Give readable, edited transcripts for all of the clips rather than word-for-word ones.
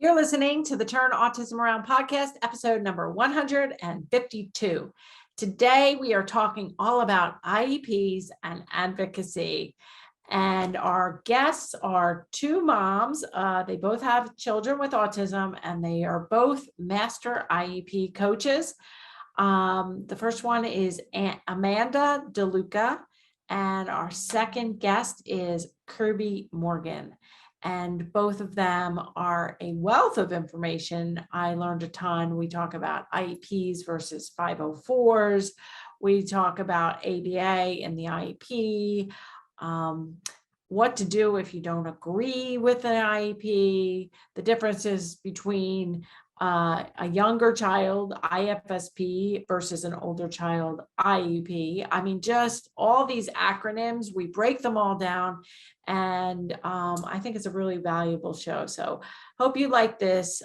You're listening to the Turn Autism Around podcast, episode number 152. Today, we are talking all about IEPs and advocacy. And our guests are two moms. They both have children with autism, and they are both master IEP coaches. The first one is Amanda DeLuca, and our second guest is Kirby Morgan. And both of them are a wealth of information. I learned a ton. We talk about IEPs versus 504s. We talk about ABA and the IEP, what to do if you don't agree with an IEP, the differences between a younger child, IFSP, versus an older child, IEP. I mean, just all these acronyms, we break them all down. And I think it's a really valuable show. So hope you like this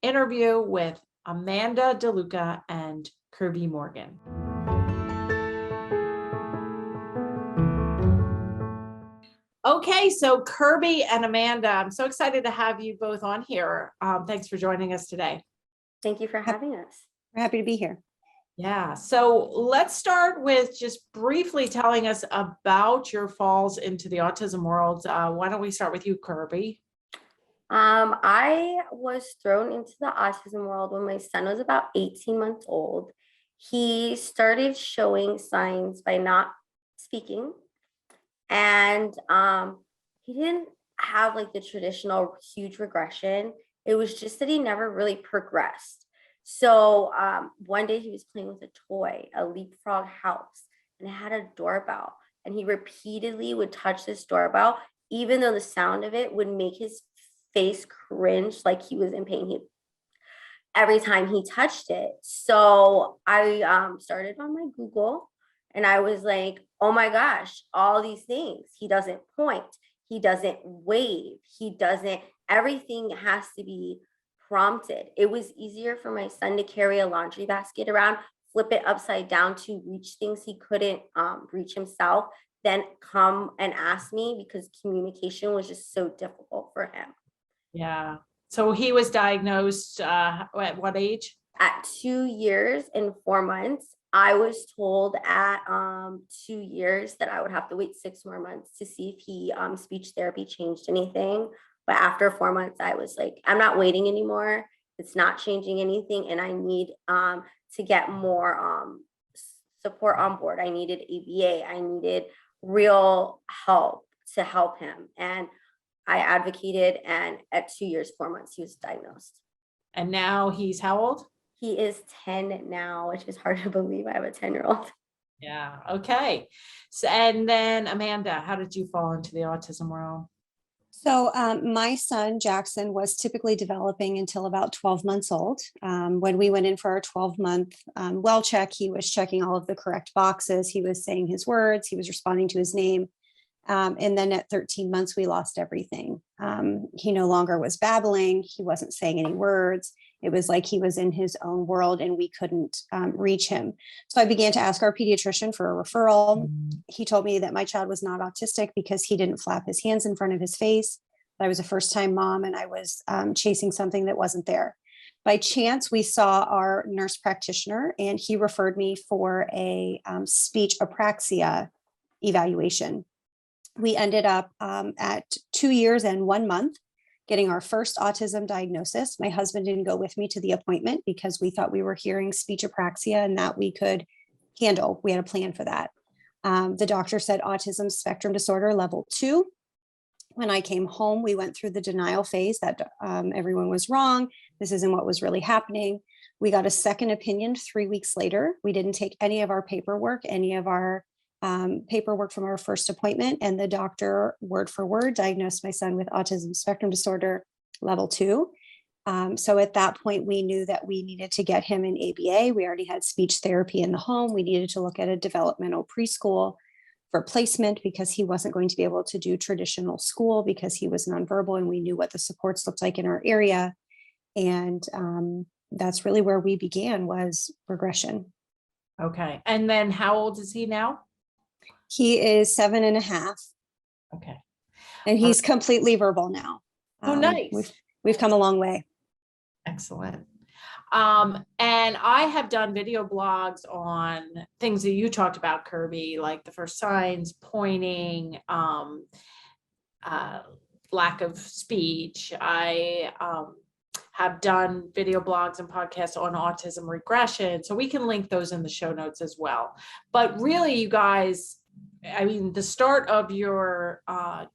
interview with Amanda DeLuca and Kirby Morgan. Okay, so Kirby and Amanda, I'm so excited to have you both on here. Thanks for joining us today. Thank you for having us. We're happy to be here. Yeah, so let's start with just briefly telling us about your falls into the autism world. Why don't we start with you, Kirby? I was thrown into the autism world when my son was about 18 months old. He started showing signs by not speaking. And he didn't have like the traditional huge regression. It was just that he never really progressed. So one day he was playing with a toy, a leapfrog house, and it had a doorbell. And he repeatedly would touch this doorbell, even though the sound of it would make his face cringe like he was in pain every time he touched it. So I started on my Google. And I was like, oh my gosh, all these things. He doesn't point. He doesn't wave. Everything has to be prompted. It was easier for my son to carry a laundry basket around, flip it upside down to reach things he couldn't reach himself, than come and ask me, because communication was just so difficult for him. Yeah. So he was diagnosed at what age? At 2 years and 4 months. I was told at 2 years that I would have to wait 6 more months to see if he speech therapy changed anything. But after 4 months, I was like, I'm not waiting anymore. It's not changing anything. And I need to get more support on board. I needed ABA. I needed real help to help him. And I advocated. And at 2 years, 4 months, he was diagnosed. And now he's how old? He is 10 now, which is hard to believe. I have a 10-year-old. Yeah. Okay. So, and then Amanda, how did you fall into the autism world? So my son, Jackson, was typically developing until about 12 months old. When we went in for our 12-month well check, he was checking all of the correct boxes. He was saying his words. He was responding to his name. And then at 13 months, we lost everything. He no longer was babbling. He wasn't saying any words. It was like he was in his own world and we couldn't reach him. So I began to ask our pediatrician for a referral. He told me that my child was not autistic because he didn't flap his hands in front of his face. I was a first-time mom and I was chasing something that wasn't there. By chance, we saw our nurse practitioner and he referred me for a speech apraxia evaluation. We ended up at 2 years and 1 month getting our first autism diagnosis. My husband didn't go with me to the appointment because we thought we were hearing speech apraxia and that we could handle. We had a plan for that. The doctor said autism spectrum disorder level 2. When I came home, we went through the denial phase that everyone was wrong. This isn't what was really happening. We got a second opinion 3 weeks later. We didn't take any of our paperwork, paperwork from our first appointment, and the doctor word for word diagnosed my son with autism spectrum disorder level 2. So at that point, we knew that we needed to get him in ABA. We already had speech therapy in the home. We needed to look at a developmental preschool for placement because he wasn't going to be able to do traditional school because he was nonverbal, and we knew what the supports looked like in our area. And that's really where we began, was regression. Okay. And then how old is he now? He is 7.5. Okay. And he's completely verbal now. Oh, nice. we've come a long way. Excellent. And I have done video blogs on things that you talked about, Kirby, like the first signs, pointing, lack of speech. I have done video blogs and podcasts on autism regression. So we can link those in the show notes as well. But really, you guys, I mean, the start of your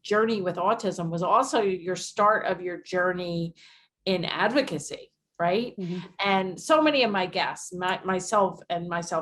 journey with autism was also your start of your journey in advocacy, right? Mhm. And so many of my guests, myself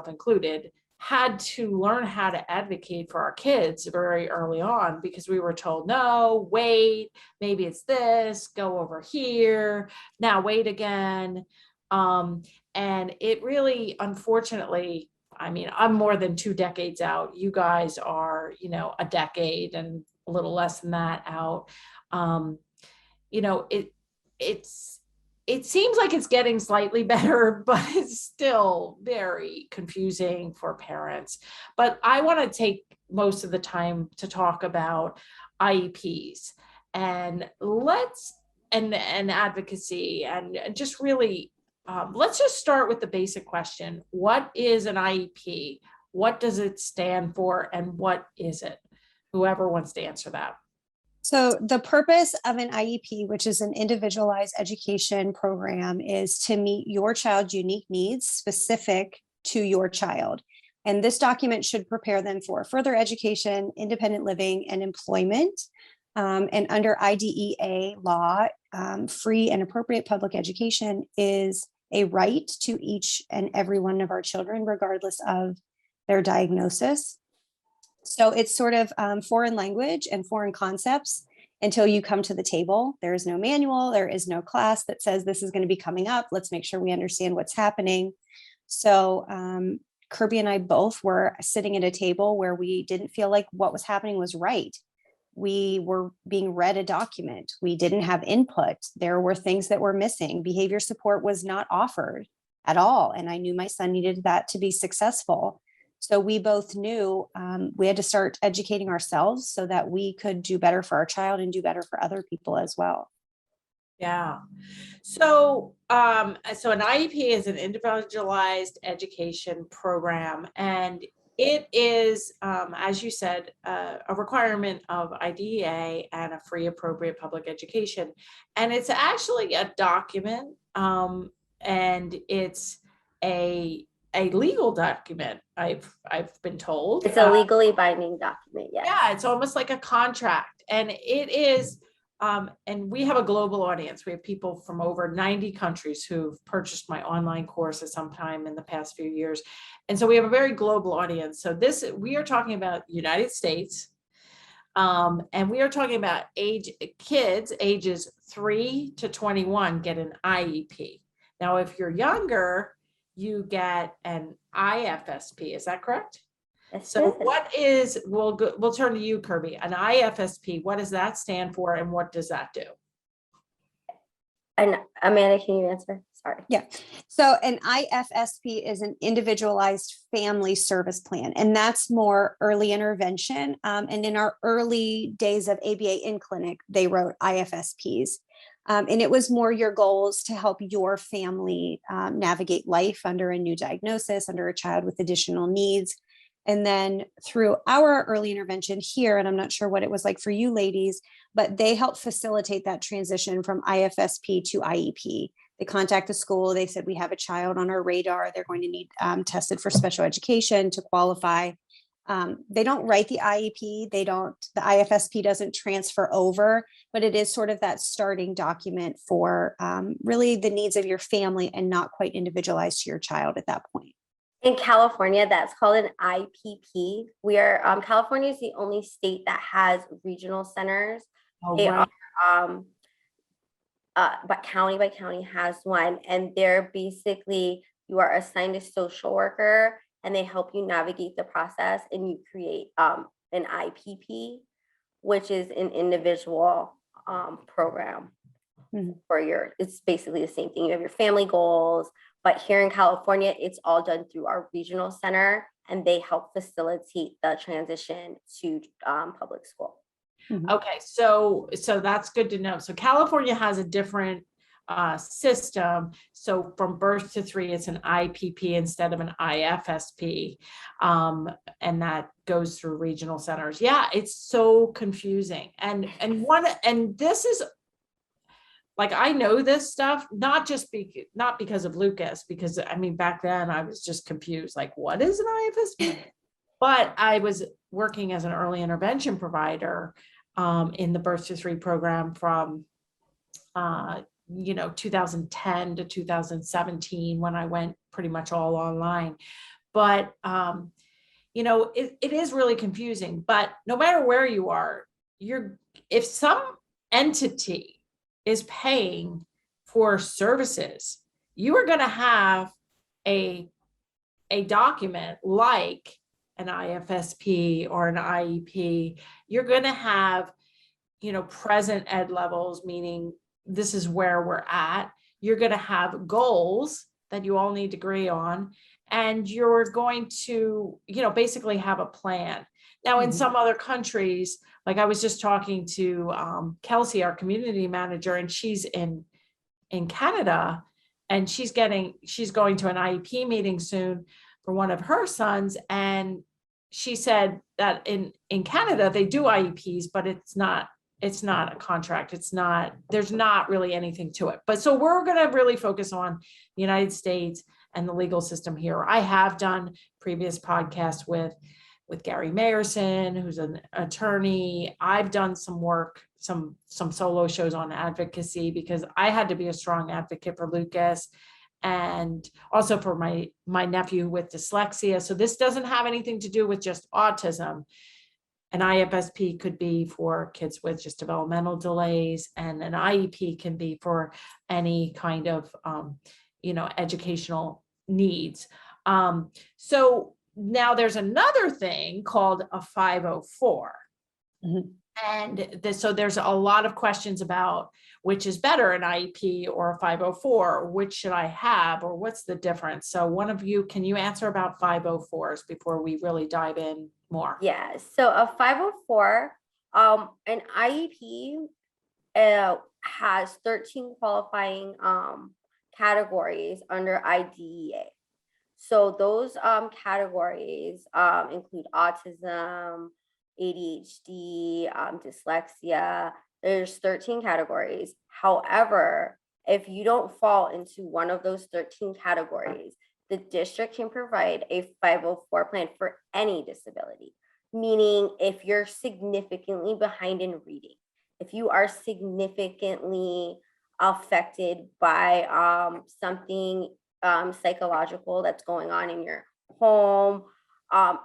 included, had to learn how to advocate for our kids very early on because we were told, no, wait, maybe it's this, go over here, now wait again. And it really, unfortunately, I mean, I'm more than 2 decades out. You guys are, a decade and a little less than that out. It seems like it's getting slightly better, but it's still very confusing for parents. But I want to take most of the time to talk about IEPs and advocacy and just really, let's just start with the basic question. What is an IEP? What does it stand for and what is it? Whoever wants to answer that. So the purpose of an IEP, which is an individualized education program, is to meet your child's unique needs specific to your child. And this document should prepare them for further education, independent living, and employment. And under IDEA law, free and appropriate public education is a right to each and every one of our children, regardless of their diagnosis. So it's sort of foreign language and foreign concepts until you come to the table. There is no manual. There is no class that says this is going to be coming up. Let's make sure we understand what's happening. So Kirby and I both were sitting at a table where we didn't feel like what was happening was right. We were being read a document. We didn't have input. There were things that were missing. Behavior support was not offered at all. And I knew my son needed that to be successful. So we both knew we had to start educating ourselves so that we could do better for our child and do better for other people as well. Yeah. So, an IEP is an individualized education program, and it is, as you said, a requirement of IDEA and a free, appropriate public education. And it's actually a document, and it's a legal document. I've been told It's a legally binding document. Yes. Yeah, it's almost like a contract, and it is. And we have a global audience. We have people from over 90 countries who've purchased my online course at some time in the past few years. And so we have a very global audience. So we are talking about United States. And we are talking about kids ages 3 to 21 get an IEP. Now, if you're younger, you get an IFSP. Is that correct? So we'll turn to you, Kirby, an IFSP. What does that stand for and what does that do? And Amanda, can you answer? Sorry. Yeah. So an IFSP is an individualized family service plan, and that's more early intervention. And in our early days of ABA in clinic, they wrote IFSPs. And it was more your goals to help your family navigate life under a new diagnosis, under a child with additional needs. And then through our early intervention here, and I'm not sure what it was like for you ladies, but they helped facilitate that transition from IFSP to IEP. They contact the school. They said, we have a child on our radar. They're going to need tested for special education to qualify. They don't write the IEP. The IFSP doesn't transfer over, but it is sort of that starting document for really the needs of your family and not quite individualized to your child at that point. In California, that's called an IPP. California is the only state that has regional centers. But county by county has one, and they're basically, you are assigned a social worker and they help you navigate the process, and you create an IPP, which is an individual program it's basically the same thing. You have your family goals, but here in California, it's all done through our regional center, and they help facilitate the transition to public school. Mhm. Okay, so that's good to know. So California has a different system. So from birth to 3, it's an IPP instead of an IFSP, and that goes through regional centers. Yeah, it's so confusing. And this is like, I know this stuff, not because of Lucas, because I mean, back then I was just confused, like, what is an IFSP? But I was working as an early intervention provider in the birth to 3 program from 2010 to 2017, when I went pretty much all online. But it is really confusing. But no matter where you are, if some entity is paying for services, you are going to have a document like an IFSP or an IEP. You're going to have, present ed levels, meaning this is where we're at. You're going to have goals that you all need to agree on, and you're going to, basically have a plan. Now, in some other countries, like I was just talking to Kelsey, our community manager, and she's in Canada, and she's going to an IEP meeting soon for one of her sons. And she said that in Canada, they do IEPs, but it's not a contract. There's not really anything to it. But so we're going to really focus on the United States and the legal system here. I have done previous podcasts with Gary Mayerson, who's an attorney. I've done some work, some solo shows on advocacy, because I had to be a strong advocate for Lucas and also for my nephew with dyslexia. So this doesn't have anything to do with just autism. An IFSP could be for kids with just developmental delays, and an IEP can be for any kind of, educational needs. So now there's another thing called a 504. Mhm. And so there's a lot of questions about which is better, an IEP or a 504, which should I have, or what's the difference? So one of you, can you answer about 504s before we really dive in more? Yeah, so a 504, an IEP has 13 qualifying categories under IDEA. So those categories include autism, ADHD, dyslexia. There's 13 categories. However, if you don't fall into one of those 13 categories, the district can provide a 504 plan for any disability. Meaning, if you're significantly behind in reading, if you are significantly affected by something psychological that's going on in your home,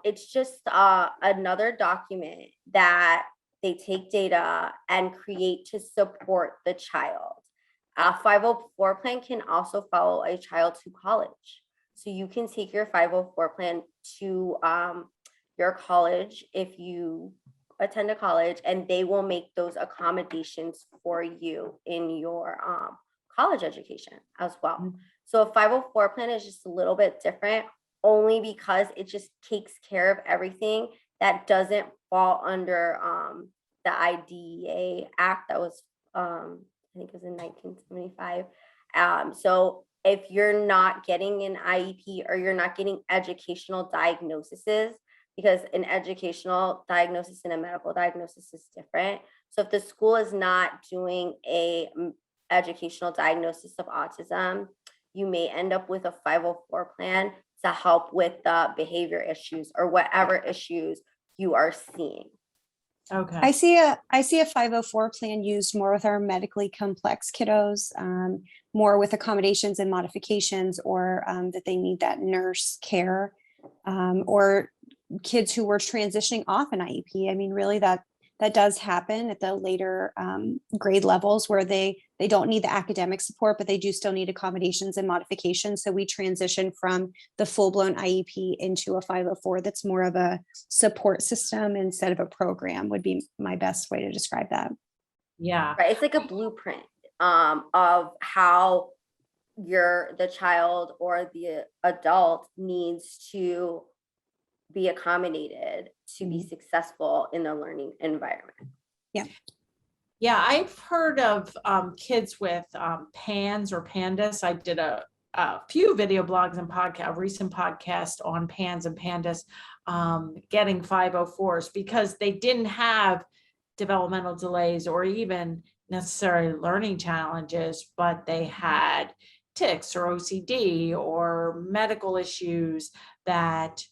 it's just another document that they take data and create to support the child. A 504 plan can also follow a child to college. So you can take your 504 plan to your college if you attend a college, and they will make those accommodations for you in your college education as well. Mm-hmm. So a 504 plan is just a little bit different, only because it just takes care of everything that doesn't fall under the IDEA Act that was, I think it was in 1975. So if you're not getting an IEP, or you're not getting educational diagnoses, because an educational diagnosis and a medical diagnosis is different. So if the school is not doing a educational diagnosis of autism, you may end up with a 504 plan to help with the behavior issues or whatever issues you are seeing. Okay. I see a 504 plan used more with our medically complex kiddos, more with accommodations and modifications, or that they need that nurse care, or kids who were transitioning off an IEP. I mean, really that does happen at the later grade levels, where they don't need the academic support, but they do still need accommodations and modifications. So we transition from the full-blown IEP into a 504 that's more of a support system instead of a program, would be my best way to describe that. Yeah. Right. It's like a blueprint of how the child or the adult needs to be accommodated to be successful in the learning environment. Yeah, I've heard of kids with PANS or PANDAS. I did a few video blogs and a recent podcast on PANS and PANDAS getting 504s because they didn't have developmental delays or even necessarily learning challenges, but they had tics or OCD or medical issues that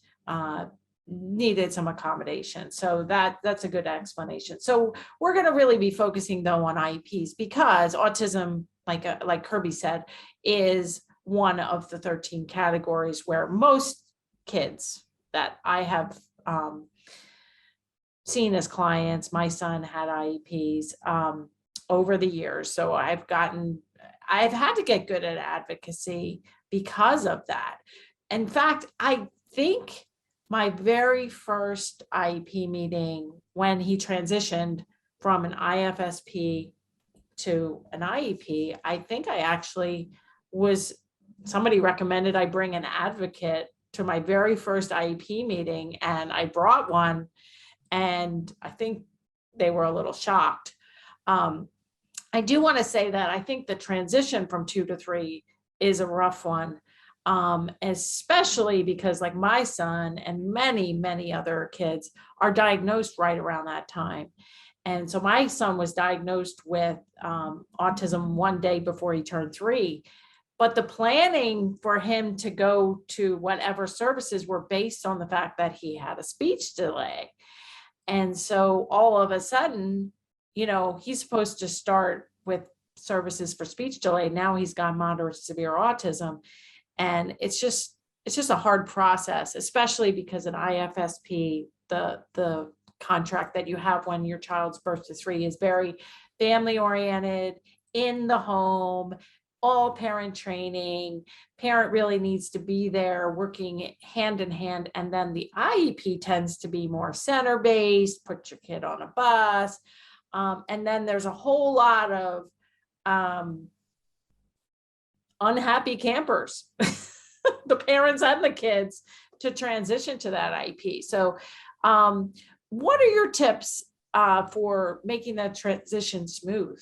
needed some accommodation. So that's a good explanation. So we're going to really be focusing though on IEPs because autism, like Kirby said, is one of the 13 categories where most kids that I have seen as clients, my son had IEPs over the years. So I've had to get good at advocacy because of that. In fact, I think my very first IEP meeting when he transitioned from an IFSP to an IEP, I think I actually somebody recommended I bring an advocate to my very first IEP meeting, and I brought one, and I think they were a little shocked. I do want to say that I think the transition from 2 to 3 is a rough one. Especially because like my son and many other kids are diagnosed right around that time. And so my son was diagnosed with autism one day before he turned 3. But the planning for him to go to whatever services were based on the fact that he had a speech delay. And so all of a sudden, he's supposed to start with services for speech delay. Now he's got moderate to severe autism. And it's just a hard process, especially because an IFSP, the contract that you have when your child's birth to 3 is very family oriented, in the home, all parent training. Parent really needs to be there working hand in hand. And then the IEP tends to be more center based, put your kid on a bus. And then there's a whole lot of unhappy campers, the parents and the kids, to transition to that IEP. So what are your tips for making that transition smooth?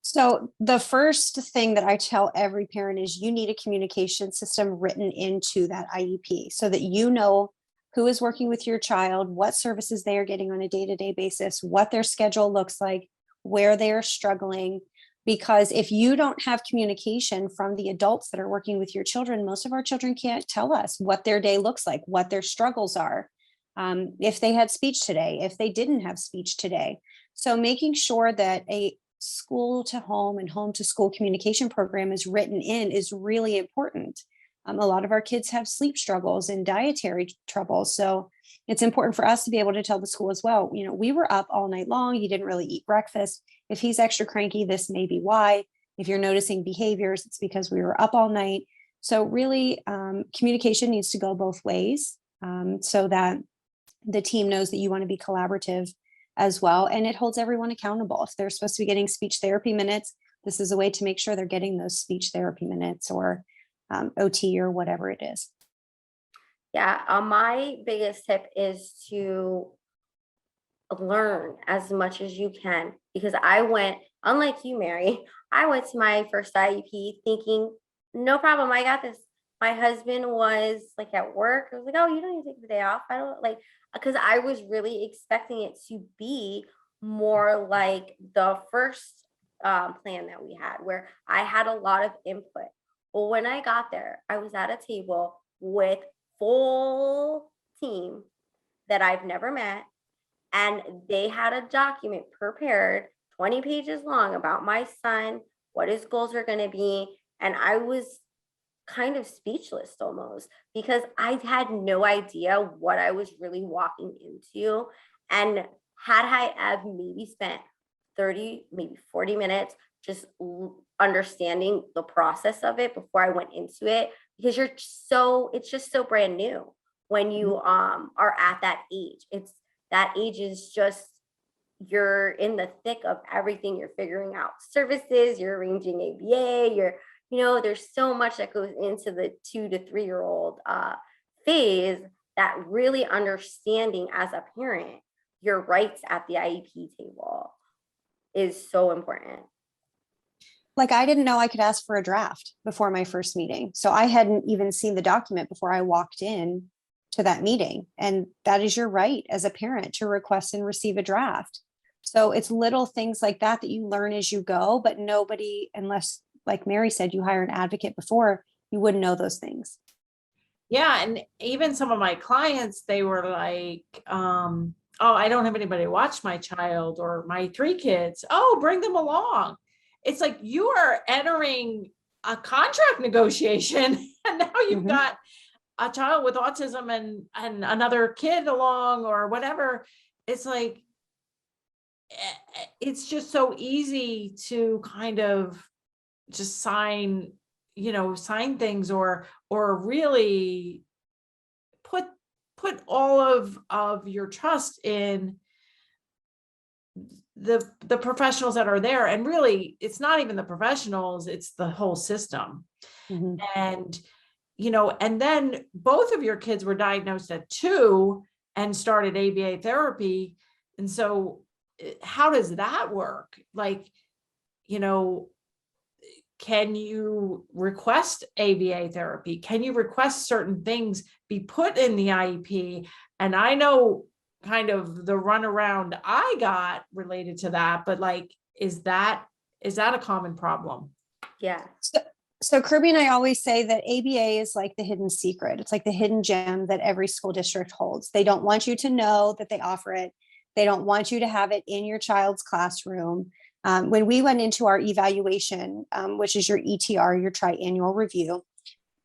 So the first thing that I tell every parent is you need a communication system written into that IEP so that you know who is working with your child, what services they are getting on a day-to-day basis, what their schedule looks like, where they are struggling. Because if you don't have communication from the adults that are working with your children, most of our children can't tell us what their day looks like, what their struggles are, if they had speech today, if they didn't have speech today. So making sure that a school to home and home to school communication program is written in is really important. A lot of our kids have sleep struggles and dietary troubles. So it's important for us to be able to tell the school as well, we were up all night long. He didn't really eat breakfast. If he's extra cranky, this may be why. If you're noticing behaviors, it's because we were up all night. So really, communication needs to go both ways so that the team knows that you want to be collaborative as well. And it holds everyone accountable. If they're supposed to be getting speech therapy minutes, this is a way to make sure they're getting those speech therapy minutes or OT or whatever it is. Yeah, my biggest tip is to learn as much as you can, because I went, unlike you, Mary, I went to my first IEP thinking, no problem, I got this. My husband was like at work. I was like, oh, you don't need to take the day off. I don't like, because I was really expecting it to be more like the first plan that we had, where I had a lot of input. Well, when I got there, I was at a table with full team that I've never met. And they had a document prepared 20 pages long about my son, what his goals are going to be. And I was kind of speechless almost, because I had no idea what I was really walking into. And had I have maybe spent 30, maybe 40 minutes just understanding the process of it before I went into it, because it's just so brand new when you are at that age. That age is just, you're in the thick of everything. You're figuring out services, you're arranging ABA, there's so much that goes into the 2 to 3 year old phase, that really understanding as a parent, your rights at the IEP table is so important. Like, I didn't know I could ask for a draft before my first meeting. So I hadn't even seen the document before I walked in to that meeting. And that is your right as a parent to request and receive a draft. So it's little things like that that you learn as you go, but nobody, unless, like Mary said, you hire an advocate before, you wouldn't know those things. Yeah. And even some of my clients, they were like, oh, I don't have anybody to watch my child or my 3 kids. Oh, bring them along. It's like you are entering a contract negotiation and now you've Mhm. got a child with autism and another kid along or whatever. It's like, it's just so easy to kind of just sign things or really put all of your trust in the professionals that are there. And really, it's not even the professionals, it's the whole system. Mhm. And, and then both of your kids were diagnosed at 2 and started ABA therapy. And so how does that work? Like, can you request ABA therapy? Can you request certain things be put in the IEP? And I know kind of the runaround I got related to that, but like, is that a common problem? Yeah. So Kirby and I always say that ABA is like the hidden secret. It's like the hidden gem that every school district holds. They don't want you to know that they offer it. They don't want you to have it in your child's classroom. When we went into our evaluation, which is your ETR, your triannual review,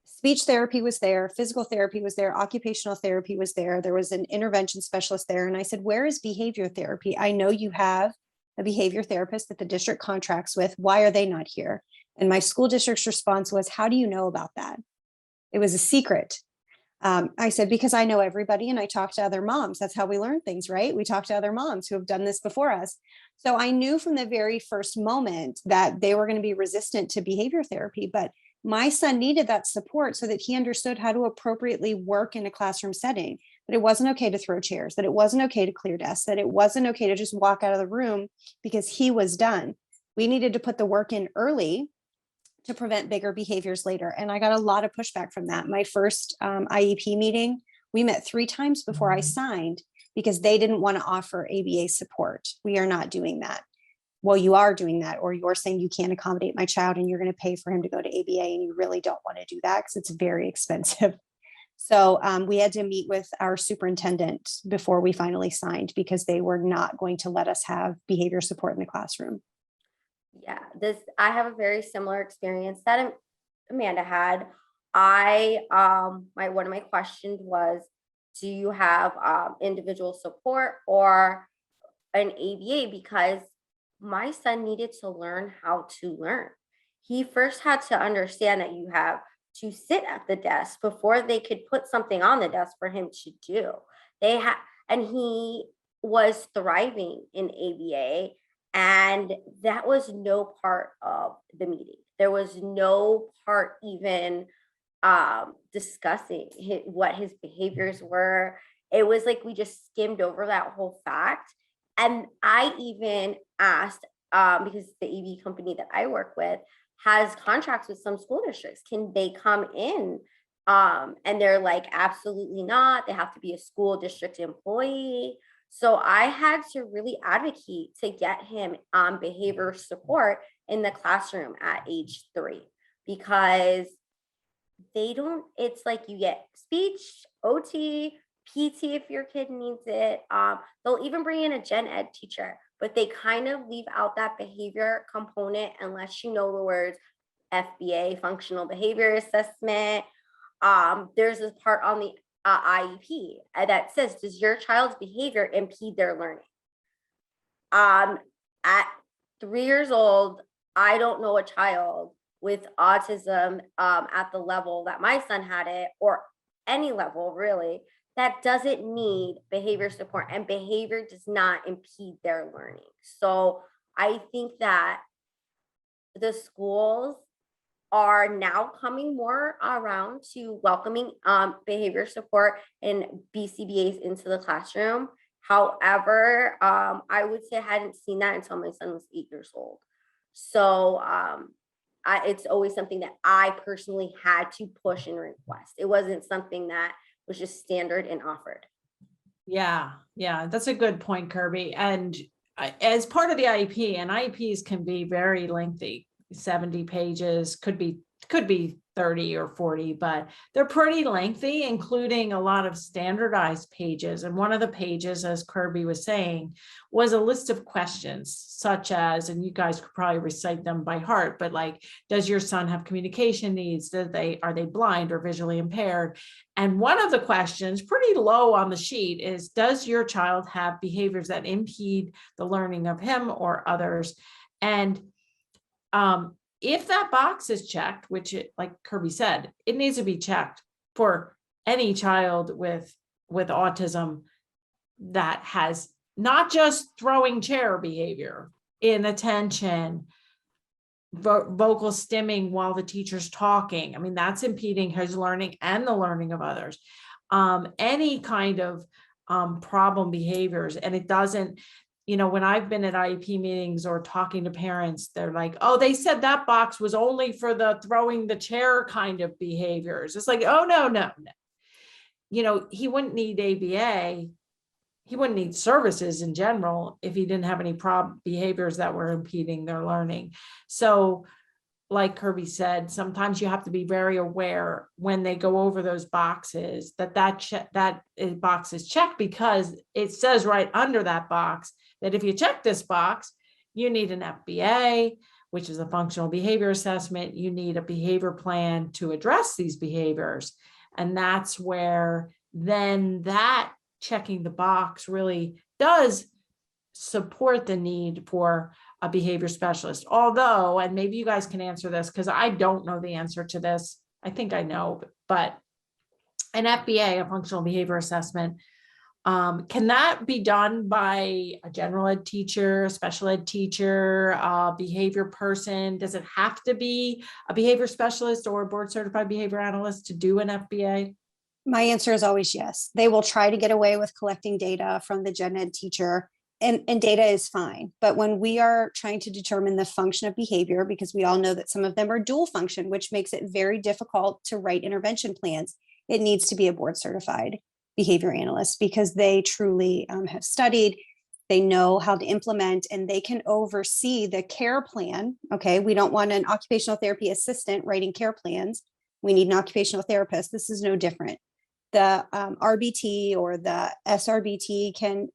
speech therapy was there, physical therapy was there, occupational therapy was there. There was an intervention specialist there. And I said, where is behavior therapy? I know you have a behavior therapist that the district contracts with. Why are they not here? And my school district's response was, how do you know about that? It was a secret. I said, because I know everybody and I talk to other moms. That's how we learn things, right? We talk to other moms who have done this before us. So I knew from the very first moment that they were going to be resistant to behavior therapy, but my son needed that support so that he understood how to appropriately work in a classroom setting, that it wasn't okay to throw chairs, that it wasn't okay to clear desks, that it wasn't okay to just walk out of the room because he was done. We needed to put the work in early to prevent bigger behaviors later. And I got a lot of pushback from that. My first IEP meeting, we met 3 times before I signed because they didn't want to offer ABA support. We are not doing that. Well, you are doing that, or you're saying you can't accommodate my child and you're going to pay for him to go to ABA and you really don't want to do that because it's very expensive. So we had to meet with our superintendent before we finally signed because they were not going to let us have behavior support in the classroom. Yeah, I have a very similar experience that Amanda had. One of my questions was, do you have individual support or an ABA? Because my son needed to learn how to learn. He first had to understand that you have to sit at the desk before they could put something on the desk for him to do. And he was thriving in ABA. And that was no part of the meeting. There was no part even discussing what his behaviors were. It was like we just skimmed over that whole fact. And I even asked, because the EV company that I work with has contracts with some school districts, can they come in? And they're like, absolutely not. They have to be a school district employee. So I had to really advocate to get him behavior support in the classroom at age 3, because it's like you get speech, OT, PT if your kid needs it. They'll even bring in a gen ed teacher, but they kind of leave out that behavior component unless you know the words FBA, functional behavior assessment. There's this part on the IEP that says, does your child's behavior impede their learning? At 3 years old, I don't know a child with autism at the level that my son had it, or any level really, that doesn't need behavior support, and behavior does not impede their learning. So I think that the schools are now coming more around to welcoming behavior support and BCBAs into the classroom. However, I would say I hadn't seen that until my son was 8 years old. So it's always something that I personally had to push and request. It wasn't something that was just standard and offered. Yeah, that's a good point, Kirby. And as part of the IEP, and IEPs can be very lengthy, 70 pages, could be 30 or 40, but they're pretty lengthy, including a lot of standardized pages. And one of the pages, as Kirby was saying, was a list of questions such as, and you guys could probably recite them by heart, but like, does your son have communication needs? Are they blind or visually impaired? And one of the questions, pretty low on the sheet, is, does your child have behaviors that impede the learning of him or others? And if that box is checked, which like Kirby said, it needs to be checked for any child with autism that has not just throwing chair behavior, inattention, vocal stimming while the teacher's talking. I mean, that's impeding his learning and the learning of others. Any kind of problem behaviors, and it doesn't, when I've been at IEP meetings or talking to parents, they're like, oh, they said that box was only for the throwing the chair kind of behaviors. It's like, oh, no. He wouldn't need ABA. He wouldn't need services in general if he didn't have any problem behaviors that were impeding their learning. So like Kirby said, sometimes you have to be very aware when they go over those boxes that box is checked, because it says right under that box that if you check this box, you need an FBA, which is a functional behavior assessment. You need a behavior plan to address these behaviors. And that's where then that checking the box really does support the need for a behavior specialist. Although, and maybe you guys can answer this because I don't know the answer to this. I think I know, but an FBA, a functional behavior assessment, can that be done by a general ed teacher, a special ed teacher, a behavior person? Does it have to be a behavior specialist or a board certified behavior analyst to do an FBA? My answer is always yes. They will try to get away with collecting data from the gen ed teacher, and data is fine. But when we are trying to determine the function of behavior, because we all know that some of them are dual function, which makes it very difficult to write intervention plans, it needs to be a board certified behavior analyst, because they truly have studied, they know how to implement, and they can oversee the care plan. Okay, we don't want an occupational therapy assistant writing care plans. We need an occupational therapist. This is no different. The RBT or the SRBT can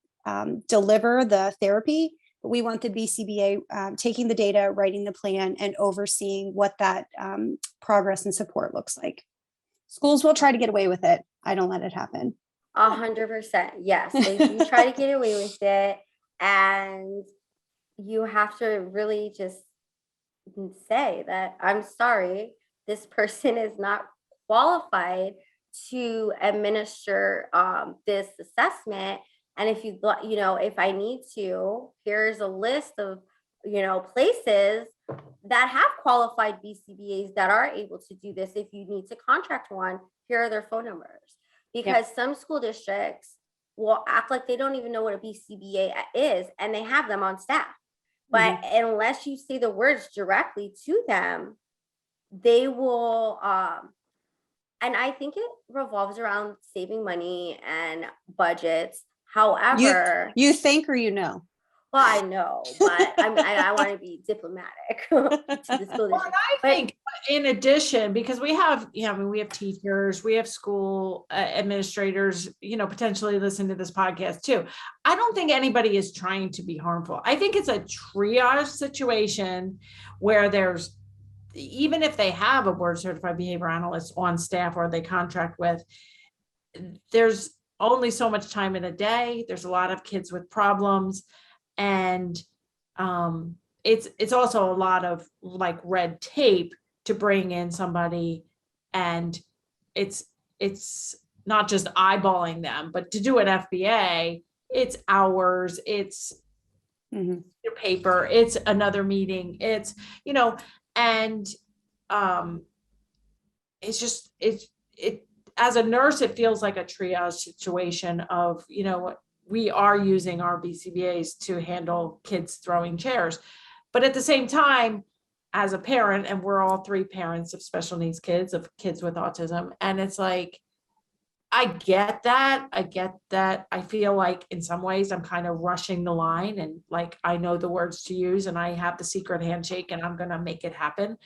deliver the therapy, but we want the BCBA taking the data, writing the plan, and overseeing what that progress and support looks like. Schools will try to get away with it. I don't let it happen. 100%. Yes, they do try to get away with it. And you have to really just say that, I'm sorry, this person is not qualified to administer this assessment. And if if I need to, here's a list of, places that have qualified BCBAs that are able to do this. If you need to contract one, here are their phone numbers. Because some school districts will act like they don't even know what a BCBA is, and they have them on staff. But unless you say the words directly to them, they will, and I think it revolves around saving money and budgets. However, you think, or well, I know, but I want to be diplomatic to the school district. I think in addition, because we have teachers, we have school administrators, potentially listen to this podcast too. I don't think anybody is trying to be harmful. I think it's a triage situation where there's, even if they have a board certified behavior analyst on staff or they contract with, there's only so much time in a day. There's a lot of kids with problems. And it's also a lot of like red tape to bring in somebody, and it's not just eyeballing them, but to do an FBA, it's hours, it's your paper, it's another meeting, it's and it's just it as a nurse, it feels like a triage situation of we are using our BCBAs to handle kids throwing chairs. But at the same time, as a parent, and we're all three parents of special needs kids, of kids with autism, and it's like, I get that. I feel like in some ways I'm kind of rushing the line, and like, I know the words to use and I have the secret handshake and I'm going to make it happen.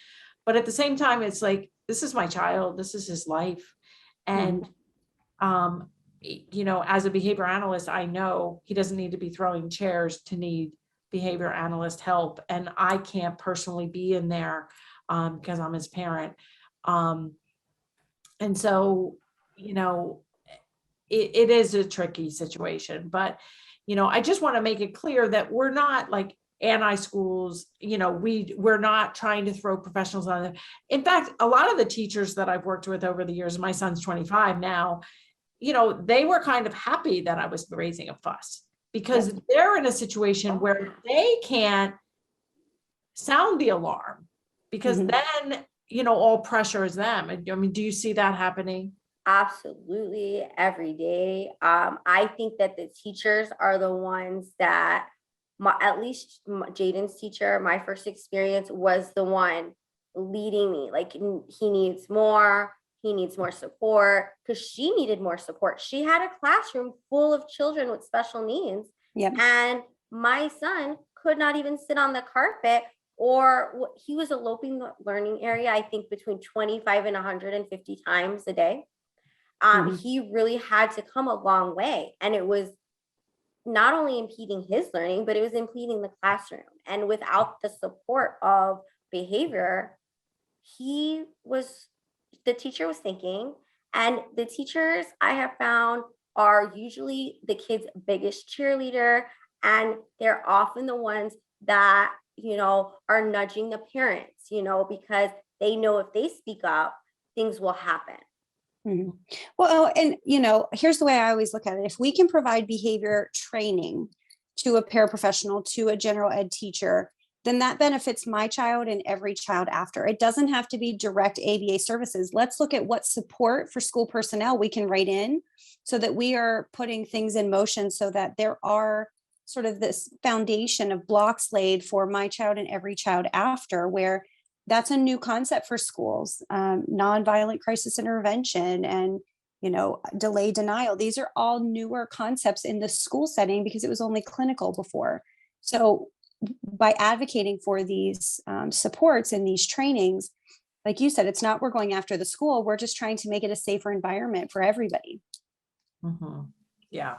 But at the same time, it's like, this is my child, this is his life. And, as a behavior analyst, I know he doesn't need to be throwing chairs to need behavior analyst help. And I can't personally be in there because I'm his parent. And so, it is a tricky situation, but, I just want to make it clear that we're not like anti-schools, we're not trying to throw professionals on them. In fact, a lot of the teachers that I've worked with over the years, my son's 25 now, they were kind of happy that I was raising a fuss, because they're in a situation where they can't sound the alarm, because then, all pressure is them. I mean, do you see that happening? Absolutely, every day. I think that the teachers are the ones that, at least Jaden's teacher, my first experience, was the one leading me. Like, he needs more support, because she needed more support. She had a classroom full of children with special needs. And my son could not even sit on the carpet, or he was eloping the learning area, I think between 25 and 150 times a day. He really had to come a long way, and it was not only impeding his learning, but it was impeding the classroom. And without the support of behavior, the teacher was thinking, and the teachers I have found are usually the kids' biggest cheerleader, and they're often the ones that, are nudging the parents, because they know if they speak up, things will happen. Well, and here's the way I always look at it. If we can provide behavior training to a paraprofessional, to a general ed teacher, then that benefits my child and every child after. It doesn't have to be direct ABA services. Let's look at what support for school personnel we can write in, so that we are putting things in motion, so that there are sort of this foundation of blocks laid for my child and every child after, where that's a new concept for schools. Nonviolent crisis intervention and, delay denial. These are all newer concepts in the school setting, because it was only clinical before. So by advocating for these supports and these trainings, like you said, it's not we're going after the school. We're just trying to make it a safer environment for everybody. Yeah.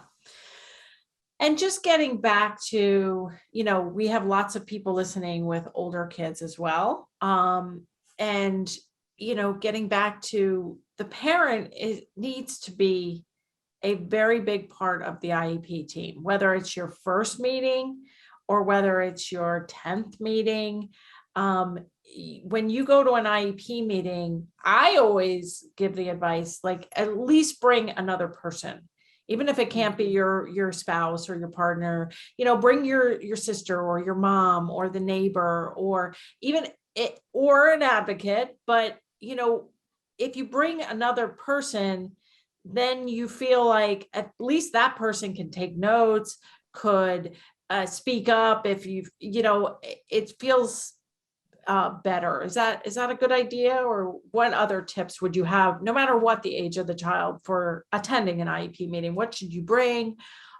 And just getting back to, we have lots of people listening with older kids as well. And, getting back to the parent, it needs to be a very big part of the IEP team, whether it's your first meeting or whether it's your 10th meeting. When you go to an IEP meeting, I always give the advice, like, at least bring another person. Even if it can't be your spouse or your partner, bring your sister or your mom or the neighbor, or even or an advocate. But, if you bring another person, then you feel like at least that person can take notes, could speak up if it feels better. Is that a good idea? Or what other tips would you have, no matter what the age of the child, for attending an IEP meeting? What should you bring?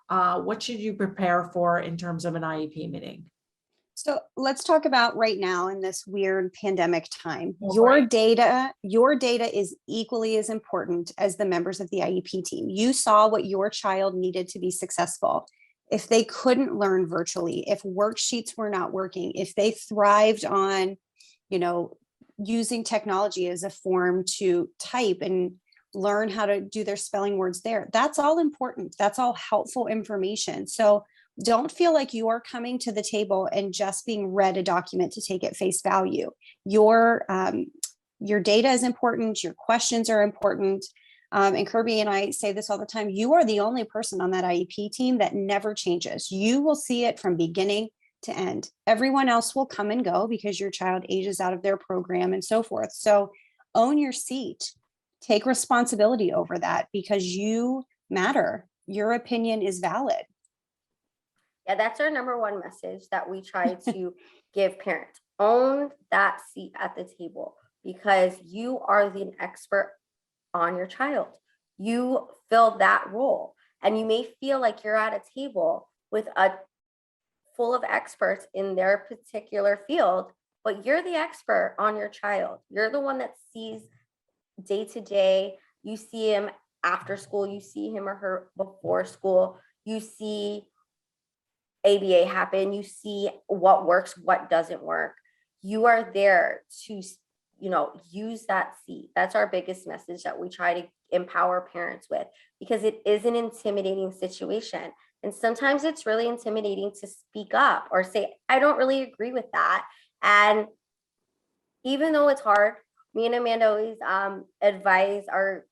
What should you prepare for in terms of an IEP meeting? So let's talk about right now in this weird pandemic time. Right. Your data is equally as important as the members of the IEP team. You saw what your child needed to be successful. If they couldn't learn virtually, if worksheets were not working, if they thrived on, using technology as a form to type and learn how to do their spelling words there, that's all important. That's all helpful information. So don't feel like you are coming to the table and just being read a document to take at face value. Your data is important. Your questions are important. And Kirby and I say this all the time. You are the only person on that IEP team that never changes. You will see it from beginning to end. Everyone else will come and go because your child ages out of their program and so forth. So own your seat. Take responsibility over that, because you matter. Your opinion is valid. Yeah, that's our number one message that we try to give parents. Own that seat at the table, because you are the expert on your child. You fill that role, and you may feel like you're at a table with a full of experts in their particular field, but you're the expert on your child. You're the one that sees day to day. You see him after school, you see him or her before school, you see ABA happen, you see what works, what doesn't work. You are there to, use that seat. That's our biggest message that we try to empower parents with, because it is an intimidating situation. And sometimes it's really intimidating to speak up or say, I don't really agree with that. And even though it's hard, me and Amanda always advise our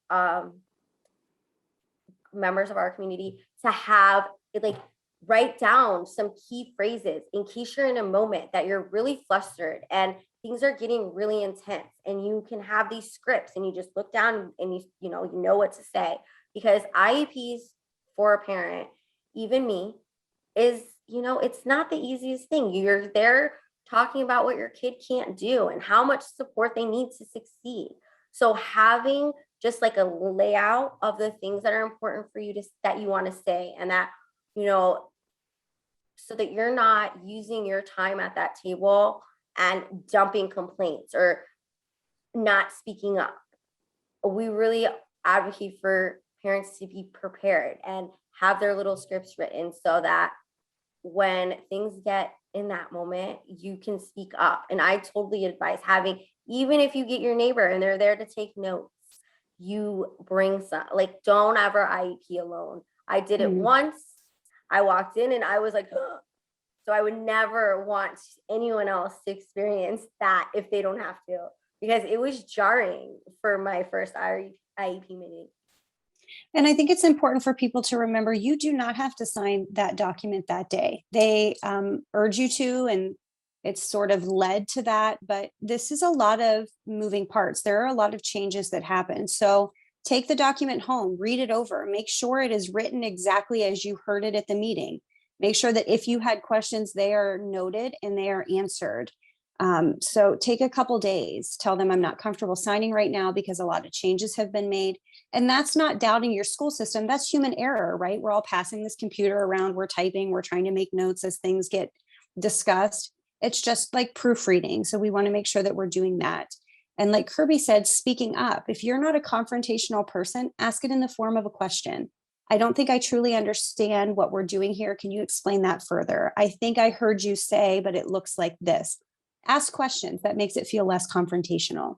members of our community to have write down some key phrases in case you're in a moment that you're really flustered and things are getting really intense, and you can have these scripts and you just look down and you know what to say, because IEPs for a parent, even me, is, it's not the easiest thing. You're there talking about what your kid can't do and how much support they need to succeed. So having just a layout of the things that are important for you that you want to say, and that, so that you're not using your time at that table and dumping complaints or not speaking up. We really advocate for parents to be prepared and have their little scripts written, so that when things get in that moment, you can speak up. And I totally advise having, even if you get your neighbor and they're there to take notes, you bring some, don't ever IEP alone. I did it once. I walked in and I was like, ugh. So I would never want anyone else to experience that if they don't have to, because it was jarring for my first IEP meeting. And I think it's important for people to remember, you do not have to sign that document that day. They urge you to, and it's sort of led to that, but this is a lot of moving parts. There are a lot of changes that happen. So take the document home, read it over, make sure it is written exactly as you heard it at the meeting. Make sure that if you had questions, they are noted and they are answered. So take a couple days, tell them I'm not comfortable signing right now because a lot of changes have been made. And that's not doubting your school system. That's human error, right? We're all passing this computer around, we're typing, we're trying to make notes as things get discussed. It's just like proofreading. So we want to make sure that we're doing that. And like Kirby said, speaking up. If you're not a confrontational person, ask it in the form of a question. I don't think I truly understand what we're doing here. Can you explain that further? I think I heard you say, but it looks like this. Ask questions. That makes it feel less confrontational.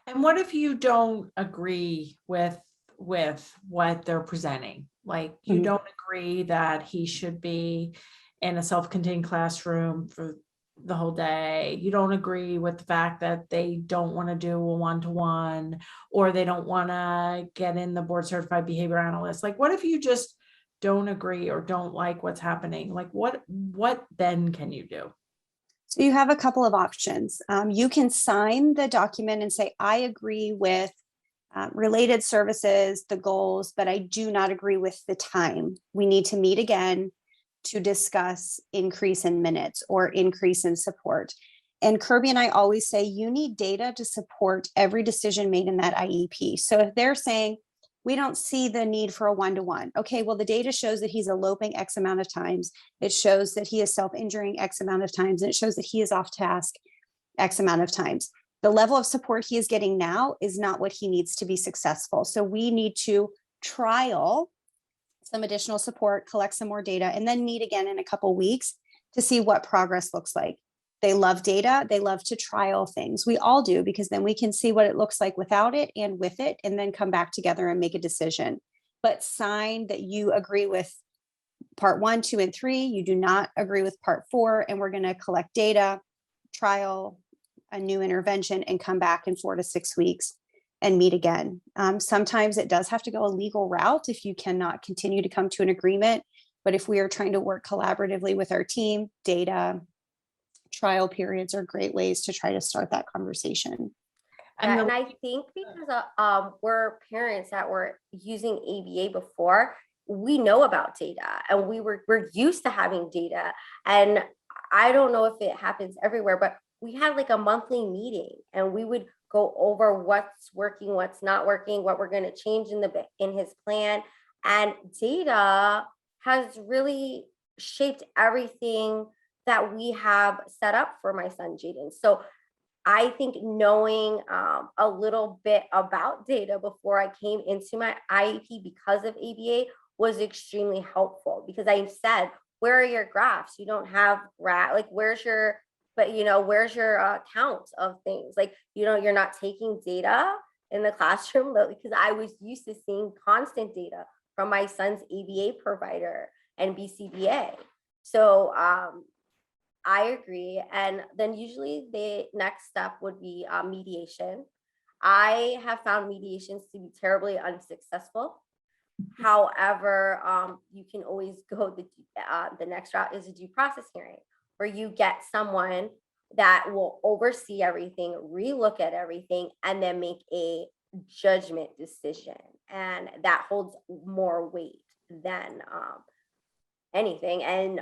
And what if you don't agree with what they're presenting? Like you don't agree that he should be in a self-contained classroom for the whole day. You don't agree with the fact that they don't want to do a one-to-one, or they don't want to get in the board certified behavior analyst. Like, what if you just don't agree or don't like what's happening? Like, what then can you do? So you have a couple of options. You can sign the document and say, I agree with related services, the goals, but I do not agree with the time. We need to meet again to discuss increase in minutes or increase in support. And Kirby and I always say, you need data to support every decision made in that IEP. So if they're saying, we don't see the need for a one-to-one. Okay, well, the data shows that he's eloping X amount of times. It shows that he is self-injuring X amount of times. And it shows that he is off task X amount of times. The level of support he is getting now is not what he needs to be successful. So we need to trial some additional support, collect some more data, and then meet again in a couple of weeks to see what progress looks like. They love data. They love to trial things. We all do, because then we can see what it looks like without it and with it, and then come back together and make a decision. But sign that you agree with part 1, 2, and 3. You do not agree with part 4, and we're going to collect data, trial a new intervention, and come back in 4 to 6 weeks and meet again. Sometimes it does have to go a legal route if you cannot continue to come to an agreement. But if we are trying to work collaboratively with our team, data, trial periods are great ways to try to start that conversation. And I think because we're parents that were using ABA before, we know about data, and we're used to having data. And I don't know if it happens everywhere, but we had like a monthly meeting, and we would go over what's working, what's not working, what we're going to change in his plan. And data has really shaped everything that we have set up for my son Jaden. So I think knowing a little bit about data before I came into my IEP because of ABA was extremely helpful, because I said, where are your graphs? You don't have like, where's your count of things? Like, you're not taking data in the classroom, because I was used to seeing constant data from my son's ABA provider and BCBA. So I agree. And then usually the next step would be mediation. I have found mediations to be terribly unsuccessful. However, you can always go the next route is a due process hearing, where you get someone that will oversee everything, relook at everything, and then make a judgment decision. And that holds more weight than anything. And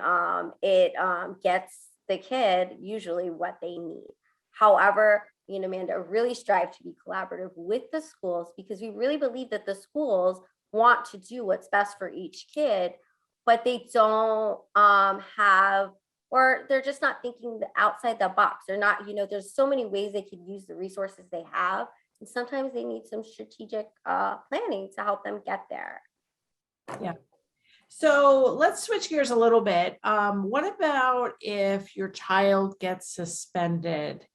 it gets the kid usually what they need. However, me and Amanda really strive to be collaborative with the schools, because we really believe that the schools want to do what's best for each kid, but they don't have, or they're just not thinking outside the box. They're not, there's so many ways they could use the resources they have. And sometimes they need some strategic planning to help them get there. Yeah. So let's switch gears a little bit. What about if your child gets suspended?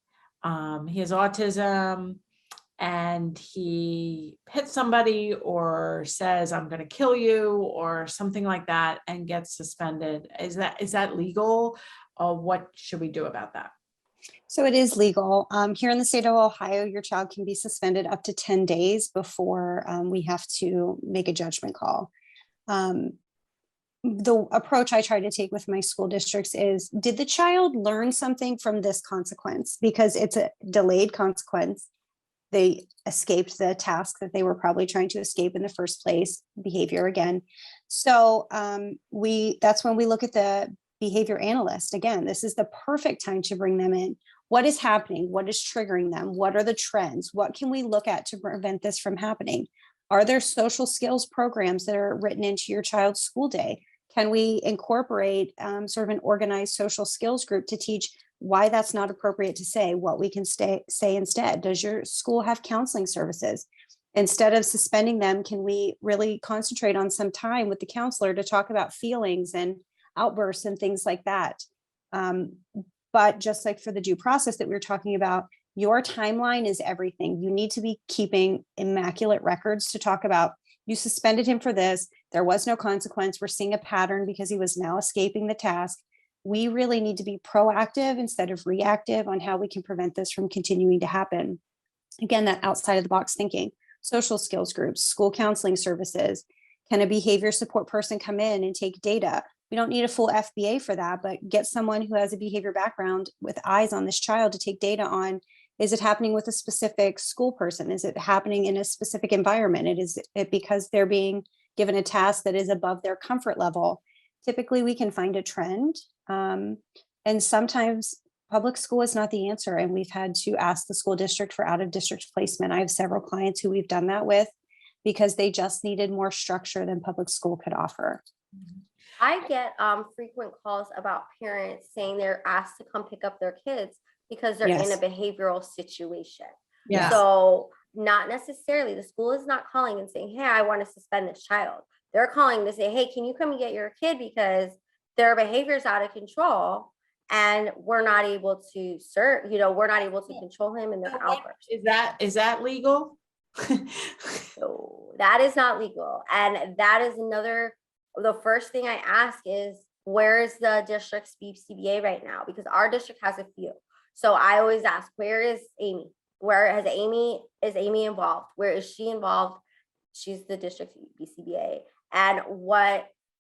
He has autism and he hits somebody or says, I'm going to kill you, or something like that, and gets suspended. Is that legal? What should we do about that? So it is legal. Here in the state of Ohio, your child can be suspended up to 10 days before we have to make a judgment call. The approach I try to take with my school districts is, did the child learn something from this consequence? Because it's a delayed consequence. They escaped the task that they were probably trying to escape in the first place, behavior again. So that's when we look at the behavior analyst. Again, this is the perfect time to bring them in. What is happening? What is triggering them? What are the trends? What can we look at to prevent this from happening? Are there social skills programs that are written into your child's school day? Can we incorporate sort of an organized social skills group to teach why that's not appropriate to say, what we can say instead? Does your school have counseling services? Instead of suspending them, can we really concentrate on some time with the counselor to talk about feelings and outbursts and things like that? But just like for the due process that we were talking about, your timeline is everything. You need to be keeping immaculate records to talk about, you suspended him for this. There was no consequence. We're seeing a pattern because he was now escaping the task. We really need to be proactive instead of reactive on how we can prevent this from continuing to happen. Again, that outside of the box thinking, social skills groups, school counseling services. Can a behavior support person come in and take data? We don't need a full FBA for that, but get someone who has a behavior background with eyes on this child to take data on, is it happening with a specific school person? Is it happening in a specific environment? Is it because they're being given a task that is above their comfort level? Typically, we can find a trend. And sometimes public school is not the answer. And we've had to ask the school district for out of district placement. I have several clients who we've done that with because they just needed more structure than public school could offer. I get frequent calls about parents saying they're asked to come pick up their kids because they're in a behavioral situation. Yes. So not necessarily, the school is not calling and saying, hey, I want to suspend this child. They're calling to say, hey, can you come and get your kid because their behavior is out of control and we're not able to we're not able to control him in their outbursts. Is that legal? So that is not legal. And that is the first thing I ask is, where is the district's BCBA right now? Because our district has a few. So I always ask, where is Amy? Is Amy involved? Where is she involved? She's the district BCBA. And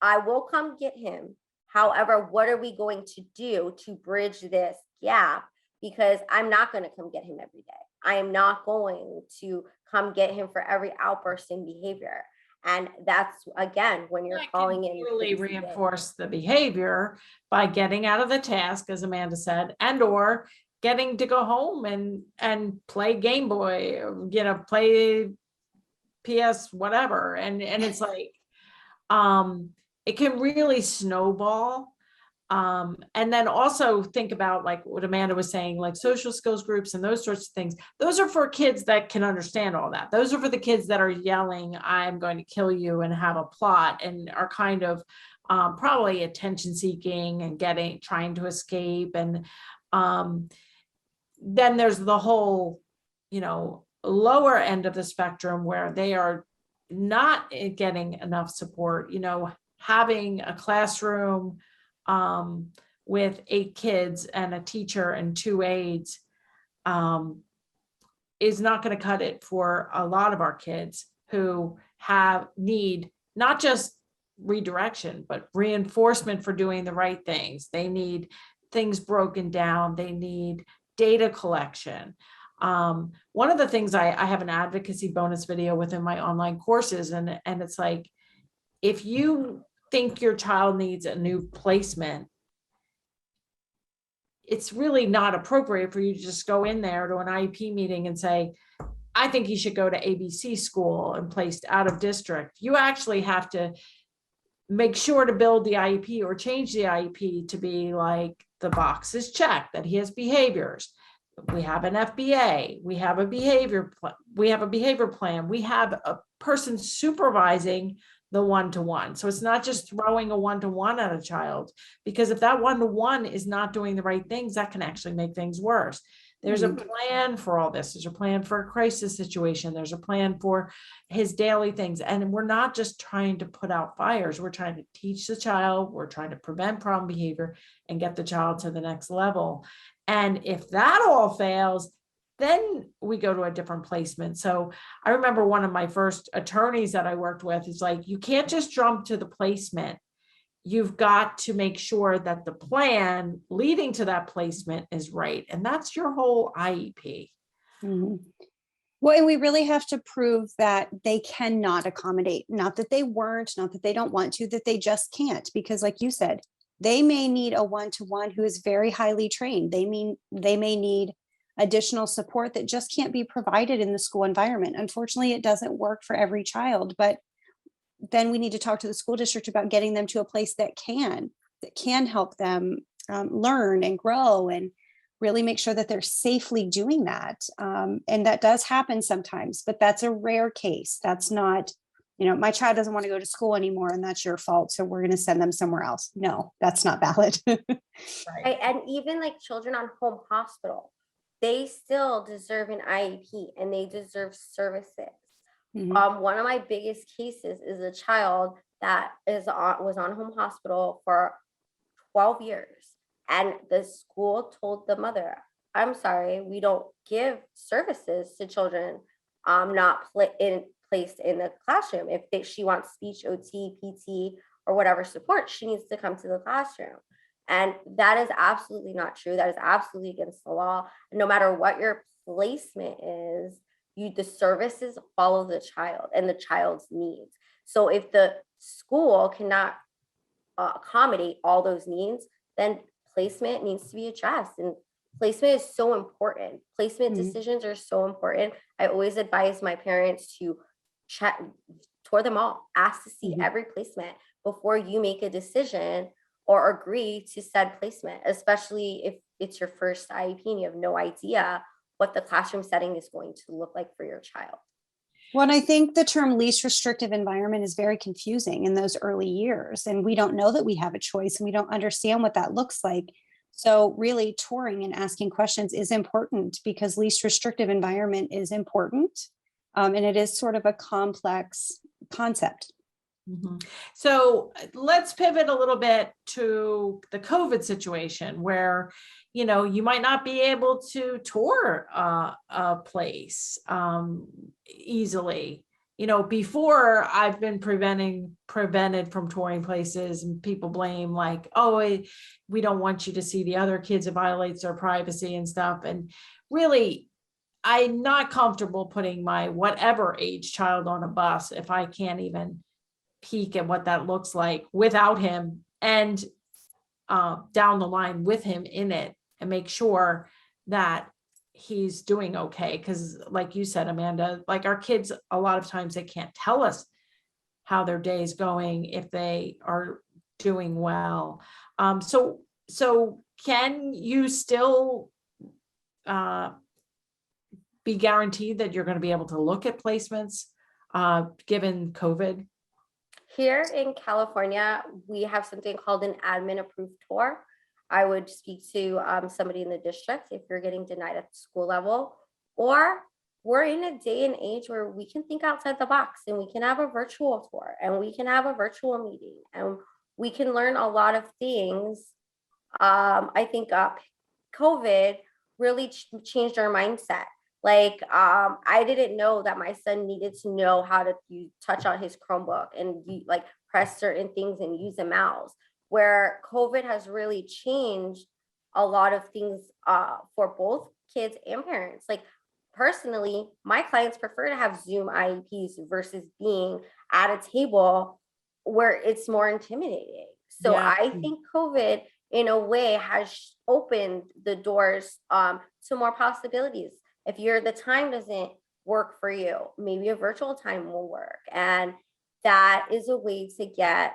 I will come get him. However, what are we going to do to bridge this gap? Because I'm not going to come get him every day. I am not going to come get him for every outburst in behavior. And that's, again, when you're That calling can in. really crazy things. reinforce the behavior by getting out of the task, as Amanda said, and or getting to go home and play Game Boy, or, play PS whatever. And it's like, it can really snowball. And then also think about like what Amanda was saying, like social skills groups and those sorts of things. Those are for kids that can understand all that. Those are for the kids that are yelling, I'm going to kill you, and have a plot, and are kind of probably attention seeking and trying to escape. And then there's the whole, lower end of the spectrum where they are not getting enough support, having a classroom with 8 kids and a teacher and 2 aides is not going to cut it for a lot of our kids who need not just redirection, but reinforcement for doing the right things. They need things broken down. They need data collection. One of the things I have an advocacy bonus video within my online courses, and it's like, if you think your child needs a new placement, it's really not appropriate for you to just go in there to an IEP meeting and say, I think you should go to ABC school and placed out of district. You actually have to make sure to build the IEP or change the IEP to be like, the box is checked, that he has behaviors. We have an FBA, we have a behavior plan, we have a person supervising the one-to-one. So it's not just throwing a one-to-one at a child, because if that one-to-one is not doing the right things, that can actually make things worse. There's a plan for all this. There's a plan for a crisis situation. There's a plan for his daily things. And we're not just trying to put out fires. We're trying to teach the child. We're trying to prevent problem behavior and get the child to the next level. And if that all fails, then we go to a different placement. So I remember one of my first attorneys that I worked with is like, you can't just jump to the placement. You've got to make sure that the plan leading to that placement is right. And that's your whole IEP. Mhm. Well, and we really have to prove that they cannot accommodate, not that they weren't, not that they don't want to, that they just can't. Because like you said, they may need a one-to-one who is very highly trained. They may need additional support that just can't be provided in the school environment. Unfortunately, it doesn't work for every child, but then we need to talk to the school district about getting them to a place that can help them learn and grow and really make sure that they're safely doing that. And that does happen sometimes, but that's a rare case. That's not, my child doesn't want to go to school anymore and that's your fault, so we're going to send them somewhere else. No, that's not valid. Right. And even like children on home hospital, they still deserve an IEP and they deserve services. One of my biggest cases is a child that was on home hospital for 12 years. And the school told the mother, I'm sorry, we don't give services to children not placed in the classroom. If she wants speech, OT, PT, or whatever support, she needs to come to the classroom. And that is absolutely not true. That is absolutely against the law. No matter what your placement is, the services follow the child and the child's needs. So if the school cannot accommodate all those needs, then placement needs to be addressed. And placement is so important. Placement decisions are so important. I always advise my parents to check, tour them all, ask to see every placement before you make a decision or agree to said placement, especially if it's your first IEP and you have no idea what the classroom setting is going to look like for your child. Well, and I think the term least restrictive environment is very confusing in those early years. And we don't know that we have a choice and we don't understand what that looks like. So really touring and asking questions is important, because least restrictive environment is important. And it is sort of a complex concept. So let's pivot a little bit to the COVID situation where, you might not be able to tour a place easily. Before, I've been prevented from touring places, and people blame like, oh, we don't want you to see the other kids, it violates their privacy and stuff. And really, I'm not comfortable putting my whatever age child on a bus if I can't even peek at what that looks like without him, and down the line with him in it, and make sure that he's doing okay. Because like you said, Amanda, like our kids, a lot of times they can't tell us how their day is going if they are doing well. So can you still be guaranteed that you're going to be able to look at placements given COVID? Here in California, we have something called an admin approved tour. I would speak to somebody in the district if you're getting denied at the school level, or we're in a day and age where we can think outside the box and we can have a virtual tour and we can have a virtual meeting and we can learn a lot of things. I think COVID really changed our mindset. Like, I didn't know that my son needed to know how to touch on his Chromebook and like press certain things and use a mouse, where COVID has really changed a lot of things for both kids and parents. Like personally, my clients prefer to have Zoom IEPs versus being at a table where it's more intimidating. So Yeah. I think COVID in a way has opened the doors to more possibilities. If the time doesn't work for you, maybe a virtual time will work. And that is a way to get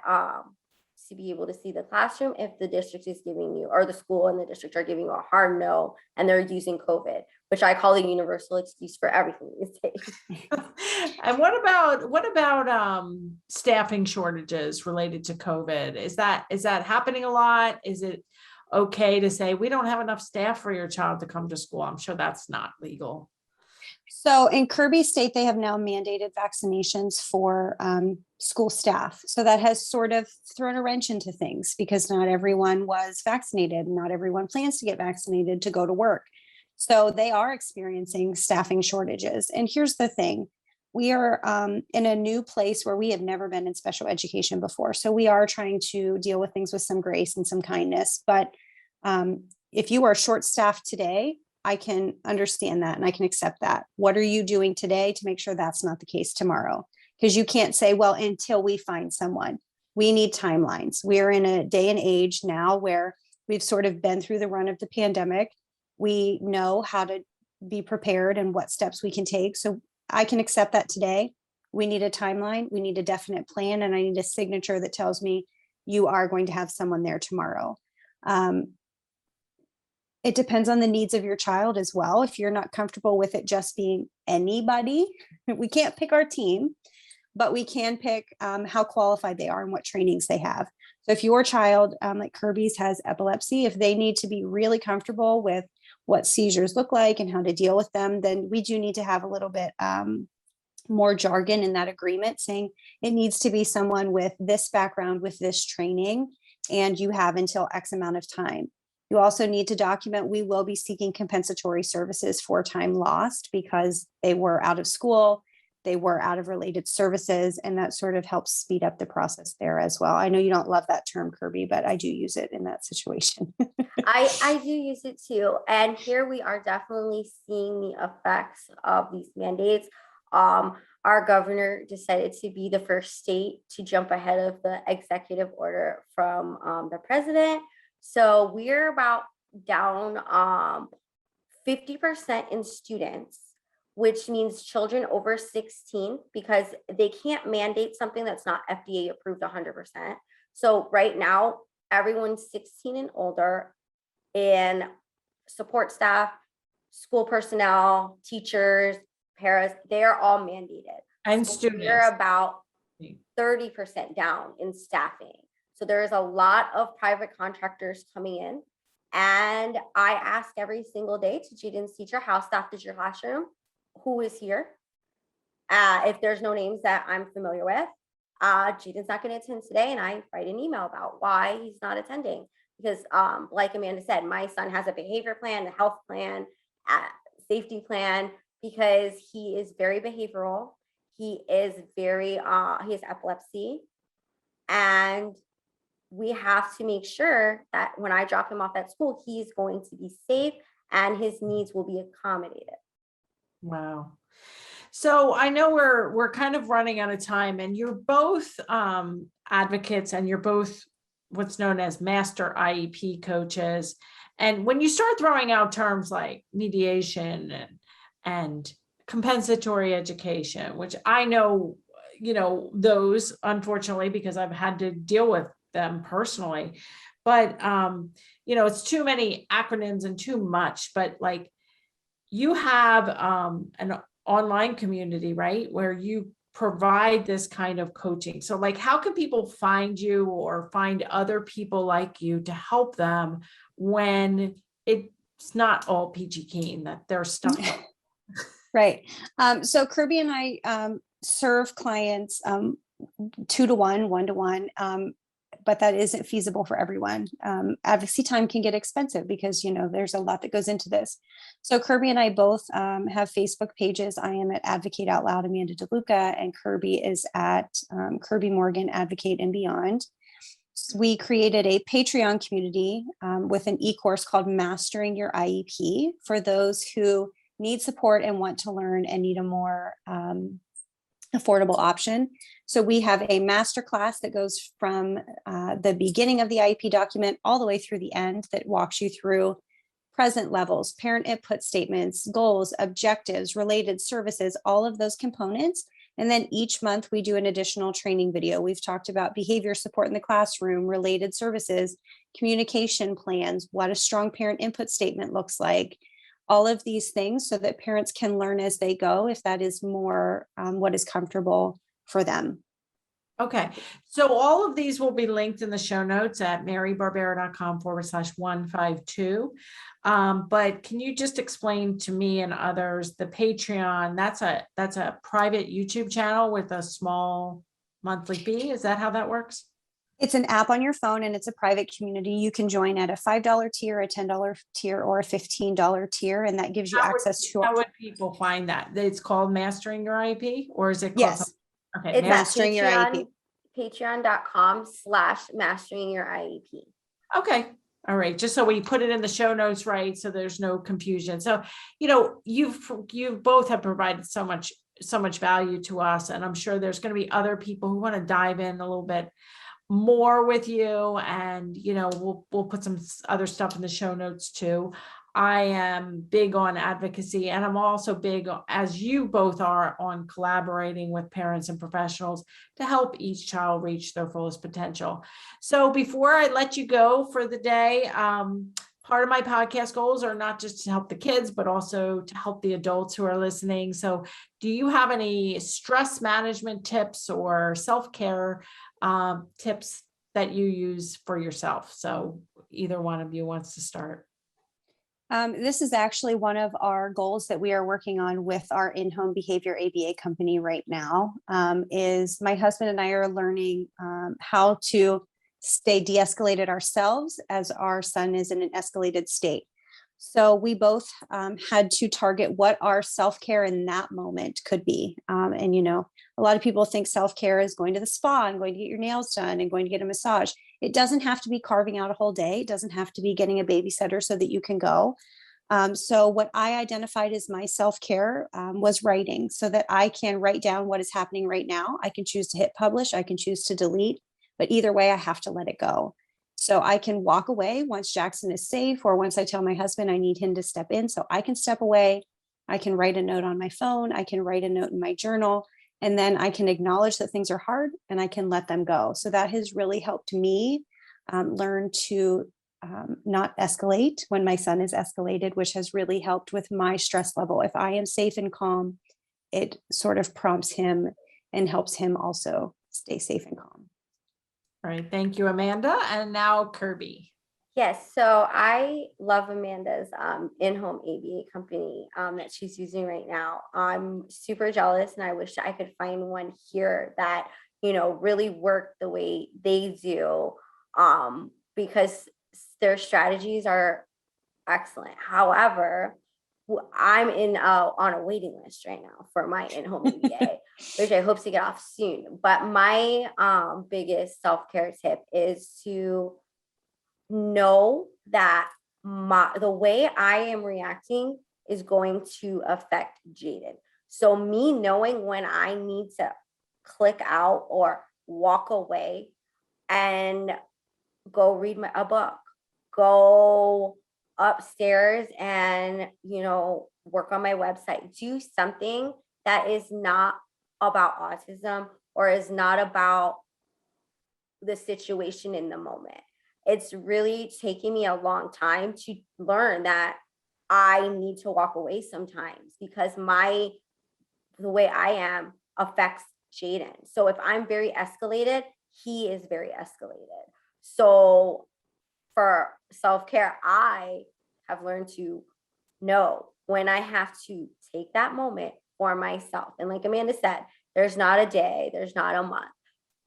to be able to see the classroom if the district is giving you, or the school and the district are giving you a hard no and they're using COVID, which I call the universal excuse for everything these days. And what about staffing shortages related to COVID? Is that happening a lot? Is it okay to say we don't have enough staff for your child to come to school? I'm sure that's not legal. So in Kirby State, they have now mandated vaccinations for school staff. So that has sort of thrown a wrench into things because not everyone was vaccinated. Not everyone plans to get vaccinated to go to work. So they are experiencing staffing shortages. And here's the thing. We are in a new place where we have never been in special education before. So we are trying to deal with things with some grace and some kindness. But if you are short-staffed today, I can understand that and I can accept that. What are you doing today to make sure that's not the case tomorrow? Because you can't say, well, until we find someone. We need timelines. We're in a day and age now where we've sort of been through the run of the pandemic. We know how to be prepared and what steps we can take. So I can accept that today. We need a timeline. We need a definite plan. And I need a signature that tells me you are going to have someone there tomorrow. It depends on the needs of your child as well. If you're not comfortable with it just being anybody, we can't pick our team, but we can pick how qualified they are and what trainings they have. So if your child, like Kirby's, has epilepsy, if they need to be really comfortable with what seizures look like and how to deal with them, then we do need to have a little bit more jargon in that agreement saying it needs to be someone with this background, with this training, and you have until X amount of time. You also need to document we will be seeking compensatory services for time lost because they were out of school, they were out of related services, and that sort of helps speed up the process there as well. I know you don't love that term, Kirby, but I do use it in that situation. I do use it too. And here we are definitely seeing the effects of these mandates. Our governor decided to be the first state to jump ahead of the executive order from the president. So we're about down 50% in students, which means children over 16, because they can't mandate something that's not FDA approved 100%. So right now, everyone's 16 and older, and support staff, school personnel, teachers, paras, they are all mandated. And so students. we're about 30% down in staffing. So there is a lot of private contractors coming in. And I ask every single day to Jaden's teacher, how staffed is your classroom? Who is here? If there's no names that I'm familiar with, Jaden's not going to attend today. And I write an email about why he's not attending. Because like Amanda said, my son has a behavior plan, a health plan, safety plan, because he is very behavioral. He is he has epilepsy. And we have to make sure that when I drop him off at school, he's going to be safe and his needs will be accommodated. Wow. So I know we're kind of running out of time, and you're both advocates, and you're both what's known as master IEP coaches. And when you start throwing out terms like mediation and compensatory education, which I know, those, unfortunately, because I've had to deal with them personally, but it's too many acronyms and too much. But like, you have an online community, right, where you provide this kind of coaching. So like, how can people find you or find other people like you to help them when it's not all peachy keen, that they're stuck with? Right. So Kirby and I serve clients 2-to-1, 1-to-1. But that isn't feasible for everyone. Advocacy time can get expensive because, there's a lot that goes into this. So Kirby and I both have Facebook pages. I am at Advocate Out Loud, Amanda DeLuca, and Kirby is at Kirby Morgan, Advocate and Beyond. We created a Patreon community with an e-course called Mastering Your IEP for those who need support and want to learn and need a more affordable option. So we have a masterclass that goes from the beginning of the IEP document all the way through the end that walks you through present levels, parent input statements, goals, objectives, related services, all of those components. And then each month we do an additional training video. We've talked about behavior support in the classroom, related services, communication plans, what a strong parent input statement looks like, all of these things so that parents can learn as they go, if that is more what is comfortable for them. Okay. So all of these will be linked in the show notes at marybarbera.com/152. But can you just explain to me and others, the Patreon, that's a private YouTube channel with a small monthly fee. Is that how that works? It's an app on your phone and it's a private community. You can join at a $5 tier, a $10 tier, or a $15 tier. And that gives you access to. How would people find that? It's called Mastering Your IEP, or is it called? Yes. Okay. It's Mastering Your IEP. Patreon.com/mastering your IEP. Okay. All right. Just so we put it in the show notes, right? So there's no confusion. So, you both have provided so much value to us, and I'm sure there's going to be other people who want to dive in a little bit more with you, and we'll put some other stuff in the show notes too. I am big on advocacy, and I'm also big, as you both are, on collaborating with parents and professionals to help each child reach their fullest potential. So before I let you go for the day, part of my podcast goals are not just to help the kids, but also to help the adults who are listening. So do you have any stress management tips or self-care tips that you use for yourself? So either one of you wants to start. This is actually one of our goals that we are working on with our in-home behavior ABA company right now, is my husband and I are learning how to stay de-escalated ourselves as our son is in an escalated state. So we both had to target what our self-care in that moment could be. And, a lot of people think self-care is going to the spa and going to get your nails done and going to get a massage. It doesn't have to be carving out a whole day. It doesn't have to be getting a babysitter so that you can go. So what I identified as my self-care was writing, so that I can write down what is happening right now. I can choose to hit publish. I can choose to delete, but either way, I have to let it go. So I can walk away once Jackson is safe, or once I tell my husband I need him to step in, so I can step away. I can write a note on my phone. I can write a note in my journal, and then I can acknowledge that things are hard and I can let them go. So that has really helped me learn to not escalate when my son is escalated, which has really helped with my stress level. If I am safe and calm, it sort of prompts him and helps him also stay safe and calm. All right. Thank you, Amanda. And now Kirby. Yes, so I love Amanda's in-home ABA company that she's using right now. I'm super jealous, and I wish I could find one here that, really work the way they do, because their strategies are excellent. However, I'm on a waiting list right now for my in-home ABA, which I hope to get off soon. But my biggest self-care tip is to know that the way I am reacting is going to affect Jaden. So me knowing when I need to click out or walk away and go read a book, go upstairs and, work on my website, do something that is not about autism or is not about the situation in the moment. It's really taking me a long time to learn that I need to walk away sometimes because the way I am affects Jaden. So if I'm very escalated, he is very escalated. So for self-care, I have learned to know when I have to take that moment for myself. And like Amanda said, there's not a day, there's not a month,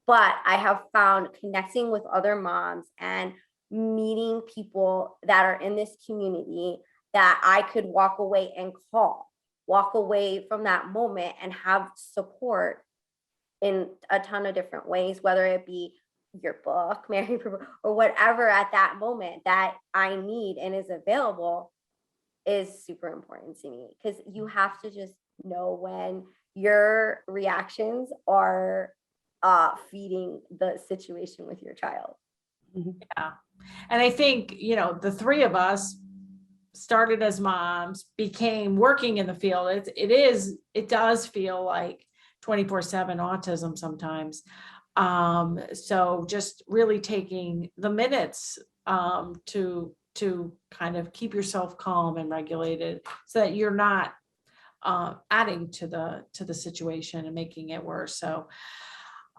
but I have found connecting with other moms and meeting people that are in this community that I could walk away and walk away from that moment and have support in a ton of different ways, whether it be your book, Mary, or whatever at that moment that I need and is available is super important to me, because you have to just know when your reactions are feeding the situation with your child. Yeah. And I think, the three of us started as moms, became working in the field. It does feel like 24/7 autism sometimes. So just really taking the minutes to kind of keep yourself calm and regulated so that you're not adding to the situation and making it worse. So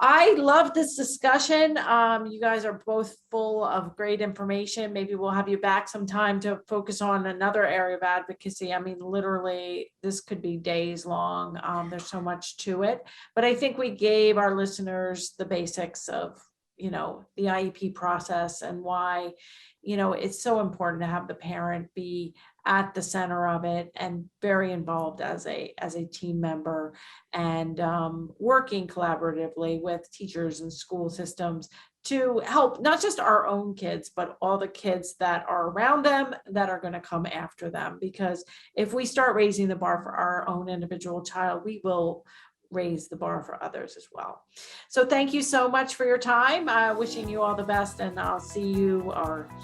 I love this discussion. You guys are both full of great information. Maybe we'll have you back sometime to focus on another area of advocacy. I mean, literally, this could be days long. There's so much to it. But I think we gave our listeners the basics of, the IEP process and why, it's so important to have the parent be at the center of it and very involved as a team member and working collaboratively with teachers and school systems to help not just our own kids, but all the kids that are around them that are going to come after them. Because if we start raising the bar for our own individual child, we will raise the bar for others as well. So thank you so much for your time. Wishing you all the best, and I'll see you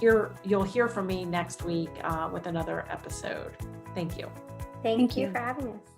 you'll hear from me next week with another episode. Thank you. Thank you for having us.